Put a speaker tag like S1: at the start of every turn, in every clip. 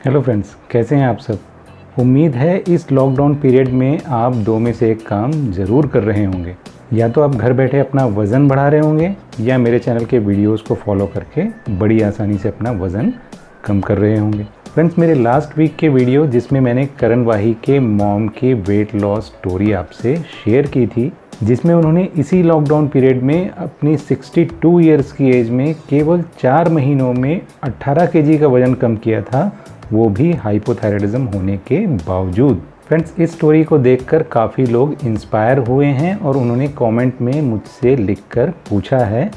S1: Hello friends, कैसे हैं आप सब। उम्मीद है इस लॉकडाउन पीरियड में आप दो में से एक काम ज़रूर कर रहे होंगे। या तो आप घर बैठे अपना वज़न बढ़ा रहे होंगे या मेरे चैनल के वीडियोस को फॉलो करके बड़ी आसानी से अपना वज़न कम कर रहे होंगे। फ्रेंड्स, मेरे लास्ट वीक के वीडियो जिसमें मैंने करण वाही के मॉम की वेट लॉस स्टोरी आपसे शेयर की थी, जिसमें उन्होंने इसी लॉकडाउन पीरियड में अपनी 62 ईयर्स की एज में केवल 4 महीनों में 18 केजी का वज़न कम किया था, वो भी हाइपोथायराइडिज्म होने के बावजूद। फ्रेंड्स, इस स्टोरी को देखकर काफ़ी लोग इंस्पायर हुए हैं और उन्होंने कमेंट में मुझसे लिखकर पूछा है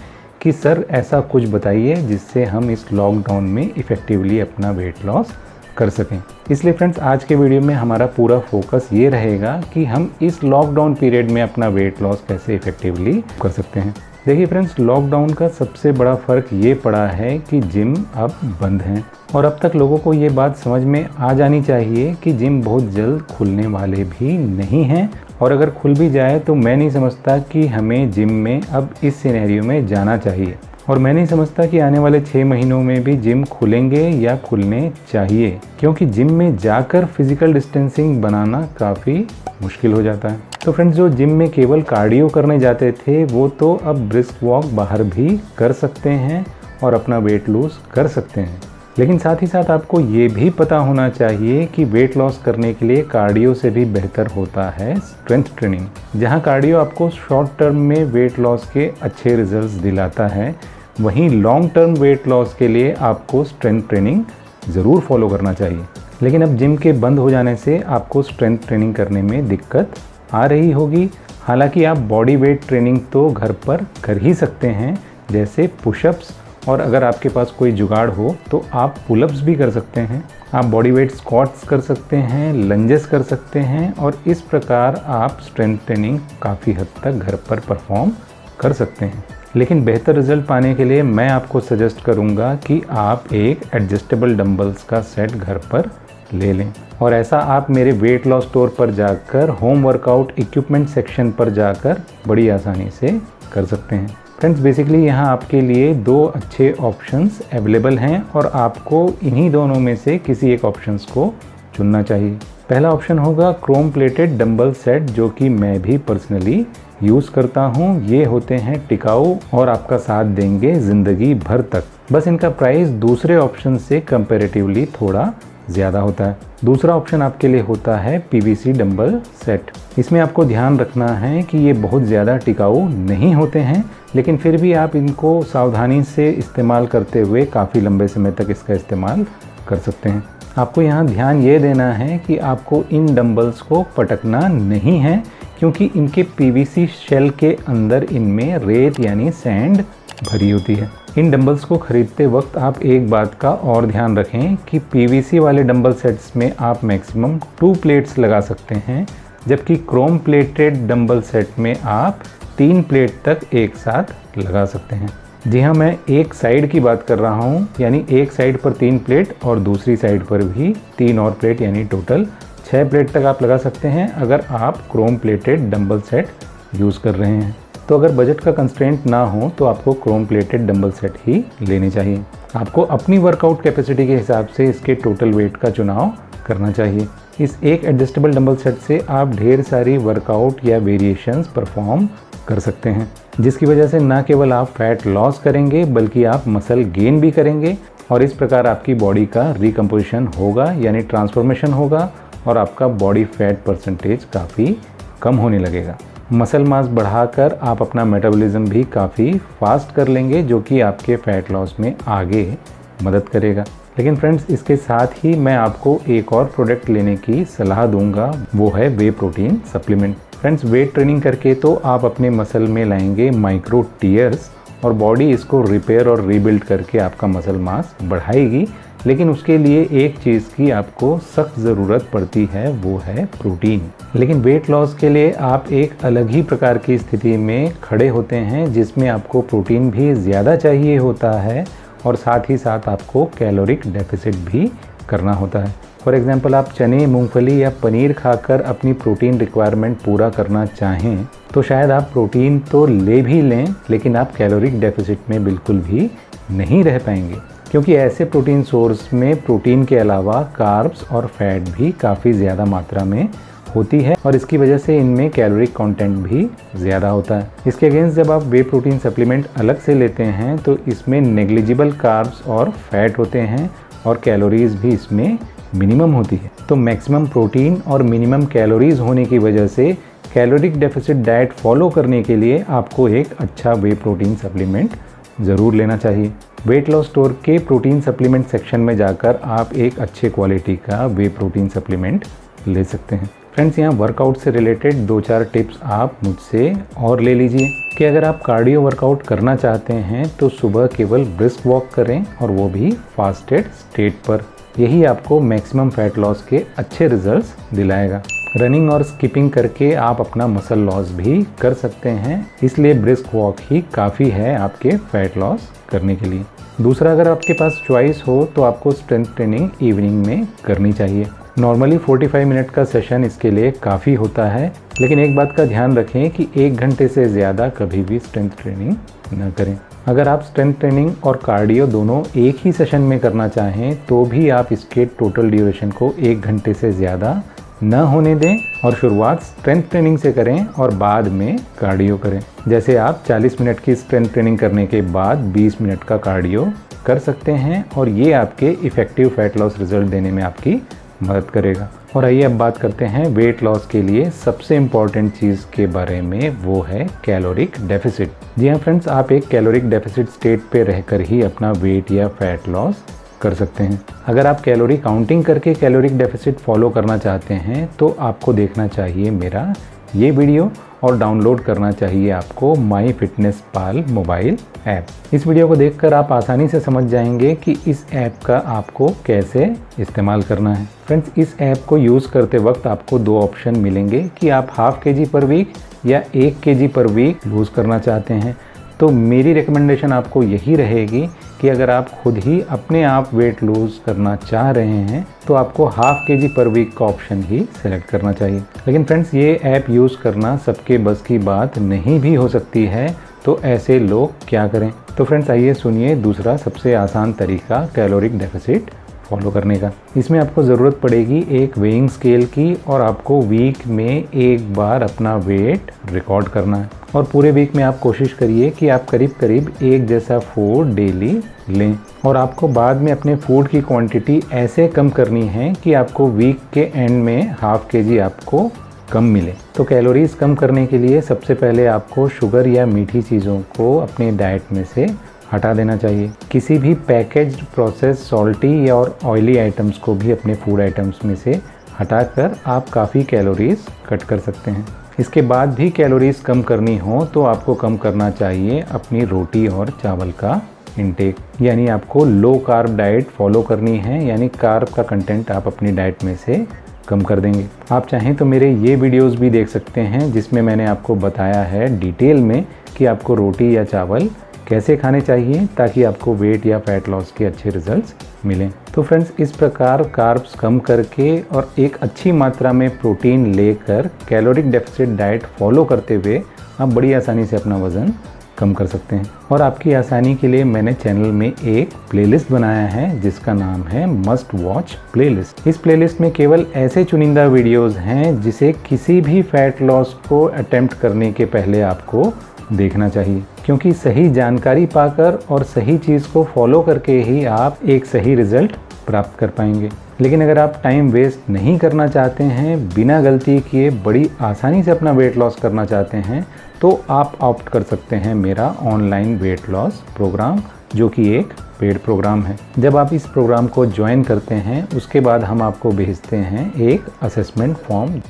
S1: कि सर ऐसा कुछ बताइए जिससे हम इस लॉकडाउन में इफ़ेक्टिवली अपना वेट लॉस कर सकें। इसलिए फ्रेंड्स, आज के वीडियो में हमारा पूरा फोकस ये रहेगा कि हम इस लॉकडाउन पीरियड में अपना वेट लॉस कैसे इफ़ेक्टिवली कर सकते हैं। देखिए फ्रेंड्स, लॉकडाउन का सबसे बड़ा फ़र्क ये पड़ा है कि जिम अब बंद हैं और अब तक लोगों को ये बात समझ में आ जानी चाहिए कि जिम बहुत जल्द खुलने वाले भी नहीं हैं, और अगर खुल भी जाए तो मैं नहीं समझता कि हमें जिम में अब इस सिनेरियो में जाना चाहिए, और मैं नहीं समझता कि आने वाले 6 महीनों में भी जिम खुलेंगे या खुलने चाहिए, क्योंकि जिम में जाकर फिजिकल डिस्टेंसिंग बनाना काफ़ी मुश्किल हो जाता है। तो फ्रेंड्स, जो जिम में केवल कार्डियो करने जाते थे वो तो अब ब्रिस्क वॉक बाहर भी कर सकते हैं और अपना वेट लूज़ कर सकते हैं। लेकिन साथ ही साथ आपको ये भी पता होना चाहिए कि वेट लॉस करने के लिए कार्डियो से भी बेहतर होता है स्ट्रेंथ ट्रेनिंग। जहाँ कार्डियो आपको शॉर्ट टर्म में वेट लॉस के अच्छे रिजल्ट्स दिलाता है, वहीं लॉन्ग टर्म वेट लॉस के लिए आपको स्ट्रेंथ ट्रेनिंग ज़रूर फॉलो करना चाहिए। लेकिन अब जिम के बंद हो जाने से आपको स्ट्रेंथ ट्रेनिंग करने में दिक्कत आ रही होगी। हालांकि आप बॉडी वेट ट्रेनिंग तो घर पर कर ही सकते हैं, जैसे पुशअप्स, और अगर आपके पास कोई जुगाड़ हो तो आप पुलअप्स भी कर सकते हैं। आप बॉडी वेट स्क्वाट्स कर सकते हैं, लंजेस कर सकते हैं, और इस प्रकार आप स्ट्रेंथ ट्रेनिंग काफ़ी हद तक घर पर परफॉर्म कर सकते हैं। लेकिन बेहतर रिजल्ट पाने के लिए मैं आपको सजेस्ट करूंगा कि आप एक एडजस्टेबल डंबल्स का सेट घर पर ले लें, और ऐसा आप मेरे वेट लॉस स्टोर पर जाकर होम वर्कआउट इक्विपमेंट सेक्शन पर जाकर बड़ी आसानी से कर सकते हैं। फ्रेंड्स, बेसिकली यहाँ आपके लिए 2 अच्छे ऑप्शंस अवेलेबल हैं और आपको इन्हीं दोनों में से किसी एक ऑप्शंस को चुनना चाहिए। पहला ऑप्शन होगा क्रोम प्लेटेड डंबल सेट, जो कि मैं भी पर्सनली यूज़ करता हूँ। ये होते हैं टिकाऊ और आपका साथ देंगे ज़िंदगी भर तक। बस इनका प्राइस दूसरे ऑप्शन से कंपैरेटिवली थोड़ा ज़्यादा होता है। दूसरा ऑप्शन आपके लिए होता है पीवीसी डंबल सेट। इसमें आपको ध्यान रखना है कि ये बहुत ज़्यादा टिकाऊ नहीं होते हैं, लेकिन फिर भी आप इनको सावधानी से इस्तेमाल करते हुए काफ़ी लंबे समय तक इसका इस्तेमाल कर सकते हैं। आपको यहाँ ध्यान ये देना है कि आपको इन डंबल्स को पटकना नहीं है, क्योंकि इनके पीवीसी शेल के अंदर इनमें रेत यानी सैंड भरी होती है। इन डंबल्स को खरीदते वक्त आप एक बात का और ध्यान रखें कि पीवीसी वाले डंबल सेट्स में आप मैक्सिमम 2 प्लेट्स लगा सकते हैं, जबकि क्रोम प्लेटेड डंबल सेट में आप 3 प्लेट तक एक साथ लगा सकते हैं। जी हाँ, मैं एक साइड की बात कर रहा हूँ, यानी एक साइड पर 3 प्लेट और दूसरी साइड पर भी 3 और प्लेट, यानी टोटल 6 प्लेट तक आप लगा सकते हैं अगर आप Chrome plated dumbbell set use कर रहे हैं। तो अगर बजट का कंस्ट्रेंट ना हो तो आपको क्रोम प्लेटेड डंबल सेट ही लेने चाहिए। आपको अपनी वर्कआउट कैपेसिटी के हिसाब से इसके टोटल वेट का चुनाव करना चाहिए। इस एक एडजस्टेबल डंबल सेट से आप ढेर सारी वर्कआउट या वेरिएशंस परफॉर्म कर सकते हैं, जिसकी वजह से ना केवल आप फैट लॉस करेंगे बल्कि आप मसल गेन भी करेंगे, और इस प्रकार आपकी बॉडी का रिकम्पोजिशन होगा यानी ट्रांसफॉर्मेशन होगा, और आपका बॉडी फैट परसेंटेज काफ़ी कम होने लगेगा। मसल मास बढ़ाकर आप अपना मेटाबॉलिज्म भी काफ़ी फास्ट कर लेंगे, जो कि आपके फ़ैट लॉस में आगे मदद करेगा। लेकिन फ्रेंड्स, इसके साथ ही मैं आपको एक और प्रोडक्ट लेने की सलाह दूंगा, वो है whey protein supplement. Friends, weight training करके तो आप अपने मसल में लाएंगे माइक्रो टीयर्स, और बॉडी इसको रिपेयर और रीबिल्ड करके आपका मसल मास बढ़ाएगी, लेकिन उसके लिए एक चीज़ की आपको सख्त ज़रूरत पड़ती है, वो है प्रोटीन। लेकिन वेट लॉस के लिए आप एक अलग ही प्रकार की स्थिति में खड़े होते हैं, जिसमें आपको प्रोटीन भी ज़्यादा चाहिए होता है और साथ ही साथ आपको कैलोरिक डेफिसिट भी करना होता है। फॉर एग्जांपल, आप चने, मूंगफली या पनीर खाकर अपनी प्रोटीन रिक्वायरमेंट पूरा करना चाहें तो शायद आप प्रोटीन तो ले भी लें, लेकिन आप कैलोरिक डेफिसिट में बिल्कुल भी नहीं रह पाएंगे। क्योंकि ऐसे प्रोटीन सोर्स में प्रोटीन के अलावा कार्ब्स और फैट भी काफ़ी ज़्यादा मात्रा में होती है और इसकी वजह से इनमें कैलोरिक कंटेंट भी ज़्यादा होता है। इसके अगेंस्ट जब आप वे प्रोटीन सप्लीमेंट अलग से लेते हैं तो इसमें नेग्लिजिबल कार्ब्स और फैट होते हैं और कैलोरीज भी इसमें मिनिमम होती है। तो मैक्सिमम प्रोटीन और मिनिमम कैलोरीज होने की वजह से कैलोरिक डेफिसिट डाइट फॉलो करने के लिए आपको एक अच्छा वे प्रोटीन सप्लीमेंट ज़रूर लेना चाहिए। वेट लॉस स्टोर के प्रोटीन सप्लीमेंट सेक्शन में जाकर आप एक अच्छे क्वालिटी का वे प्रोटीन सप्लीमेंट ले सकते हैं। फ्रेंड्स, यहाँ वर्कआउट से रिलेटेड 2-4 टिप्स आप मुझसे और ले लीजिए कि अगर आप कार्डियो वर्कआउट करना चाहते हैं तो सुबह केवल ब्रिस्क वॉक करें और वो भी फास्टेड स्टेट पर। यही आपको मैक्सिमम फैट लॉस के अच्छे रिजल्ट्स दिलाएगा। रनिंग और स्किपिंग करके आप अपना मसल लॉस भी कर सकते हैं, इसलिए ब्रिस्क वॉक ही काफ़ी है आपके फैट लॉस करने के लिए। दूसरा, अगर आपके पास चॉइस हो तो आपको स्ट्रेंथ ट्रेनिंग इवनिंग में करनी चाहिए। नॉर्मली 45 मिनट का सेशन इसके लिए काफ़ी होता है, लेकिन एक बात का ध्यान रखें कि 1 घंटे से ज़्यादा कभी भी स्ट्रेंथ ट्रेनिंग न करें। अगर आप स्ट्रेंथ ट्रेनिंग और कार्डियो दोनों एक ही सेशन में करना चाहें तो भी आप इसके टोटल ड्यूरेशन को 1 घंटे से ज़्यादा न होने दें और शुरुआत स्ट्रेंथ ट्रेनिंग से करें और बाद में कार्डियो करें। जैसे आप 40 मिनट की स्ट्रेंथ ट्रेनिंग करने के बाद 20 मिनट का कार्डियो कर सकते हैं और ये आपके इफ़ेक्टिव फैट लॉस रिजल्ट देने में आपकी मदद करेगा। और आइए अब बात करते हैं वेट लॉस के लिए सबसे इम्पॉर्टेंट चीज़ के बारे में, वो है कैलोरिक डेफिसिट। जी हाँ फ्रेंड्स, आप एक कैलोरिक डेफिसिट स्टेट पे रहकर ही अपना वेट या फैट लॉस कर सकते हैं। अगर आप कैलोरी काउंटिंग करके कैलोरिक डेफिसिट फॉलो करना चाहते हैं तो आपको देखना चाहिए मेरा ये वीडियो और डाउनलोड करना चाहिए आपको my fitness Pal mobile app. इस वीडियो को देखकर आप आसानी से समझ जाएंगे कि इस ऐप का आपको कैसे इस्तेमाल करना है। फ्रेंड्स, इस ऐप को यूज़ करते वक्त आपको 2 ऑप्शन मिलेंगे कि आप ½ kg पर वीक या 1 kg पर वीक लूज़ करना चाहते हैं। तो मेरी रिकमेंडेशन आपको यही रहेगी कि अगर आप खुद ही अपने आप वेट लूज़ करना चाह रहे हैं तो आपको ½ kg पर वीक का ऑप्शन ही सेलेक्ट करना चाहिए। लेकिन फ्रेंड्स, ये ऐप यूज़ करना सबके बस की बात नहीं भी हो सकती है, तो ऐसे लोग क्या करें? तो फ्रेंड्स, आइए सुनिए दूसरा सबसे आसान तरीका कैलोरिक डेफिसिट फॉलो करने का। इसमें आपको ज़रूरत पड़ेगी एक वेइंग स्केल की और आपको वीक में एक बार अपना वेट रिकॉर्ड करना है। और पूरे वीक में आप कोशिश करिए कि आप करीब करीब एक जैसा फूड डेली लें और आपको बाद में अपने फूड की क्वांटिटी ऐसे कम करनी है कि आपको वीक के एंड में ½ kg आपको कम मिले। तो कैलोरीज कम करने के लिए सबसे पहले आपको शुगर या मीठी चीज़ों को अपने डाइट में से हटा देना चाहिए। किसी भी पैकेज्ड प्रोसेस सॉल्टी और ऑयली आइटम्स को भी अपने फूड आइटम्स में से हटाकर आप काफ़ी कैलोरीज कट कर सकते हैं। इसके बाद भी कैलोरीज कम करनी हो तो आपको कम करना चाहिए अपनी रोटी और चावल का इंटेक, यानी आपको लो कार्ब डाइट फॉलो करनी है, यानी कार्ब का कंटेंट आप अपनी डाइट में से कम कर देंगे। आप चाहें तो मेरे ये वीडियोस भी देख सकते हैं जिसमें मैंने आपको बताया है डिटेल में कि आपको रोटी या चावल कैसे खाने चाहिए ताकि आपको वेट या फैट लॉस के अच्छे रिजल्ट्स मिलें। तो फ्रेंड्स, इस प्रकार कार्ब्स कम करके और एक अच्छी मात्रा में प्रोटीन लेकर कैलोरिक डेफिसिट डाइट फॉलो करते हुए आप बड़ी आसानी से अपना वज़न कम कर सकते हैं। और आपकी आसानी के लिए मैंने चैनल में एक प्लेलिस्ट बनाया है जिसका नाम है मस्ट वॉच प्लेलिस्ट। इस प्लेलिस्ट में केवल ऐसे चुनिंदा वीडियोज़ हैं जिसे किसी भी फैट लॉस को अटेम्प्ट करने के पहले आपको देखना चाहिए, क्योंकि सही जानकारी पाकर और सही चीज़ को फॉलो करके ही आप एक सही रिजल्ट प्राप्त कर पाएंगे। लेकिन अगर आप टाइम वेस्ट नहीं करना चाहते हैं, बिना गलती किए बड़ी आसानी से अपना वेट लॉस करना चाहते हैं, तो आप ऑप्ट कर सकते हैं मेरा ऑनलाइन वेट लॉस प्रोग्राम, जो कि एक पेड प्रोग्राम है। जब आप इस प्रोग्राम को ज्वाइन करते हैं उसके बाद हम आपको भेजते हैं एक असेसमेंट फॉर्म।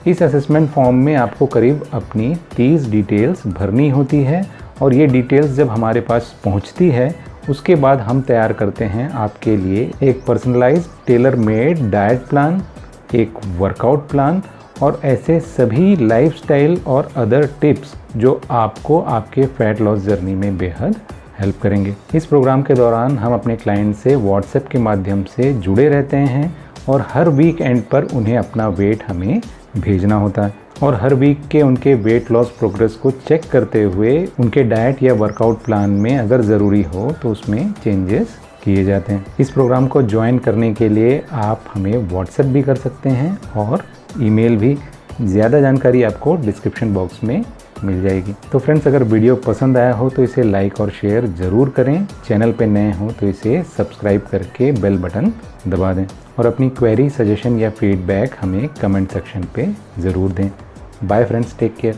S1: इस असेसमेंट फॉर्म में आपको करीब अपनी 30 डिटेल्स भरनी होती है और ये डिटेल्स जब हमारे पास पहुंचती है उसके बाद हम तैयार करते हैं आपके लिए एक personalised tailor made diet plan, एक वर्कआउट प्लान और ऐसे सभी लाइफस्टाइल और अदर टिप्स जो आपको आपके फैट लॉस जर्नी में बेहद हेल्प करेंगे। इस प्रोग्राम के दौरान हम अपने क्लाइंट से व्हाट्सएप के माध्यम से जुड़े रहते हैं और हर वीक एंड पर उन्हें अपना वेट हमें भेजना होता है और हर वीक के उनके वेट लॉस प्रोग्रेस को चेक करते हुए उनके डाइट या वर्कआउट प्लान में अगर ज़रूरी हो तो उसमें चेंजेस किए जाते हैं। इस प्रोग्राम को ज्वाइन करने के लिए आप हमें व्हाट्सएप भी कर सकते हैं और ईमेल भी। ज़्यादा जानकारी आपको डिस्क्रिप्शन बॉक्स में मिल जाएगी। तो फ्रेंड्स, अगर वीडियो पसंद आया हो तो इसे लाइक और शेयर ज़रूर करें। चैनल पे नए हो तो इसे सब्सक्राइब करके बेल बटन दबा दें और अपनी क्वेरी, सजेशन या फीडबैक हमें कमेंट सेक्शन पे ज़रूर दें। Bye friends, take care.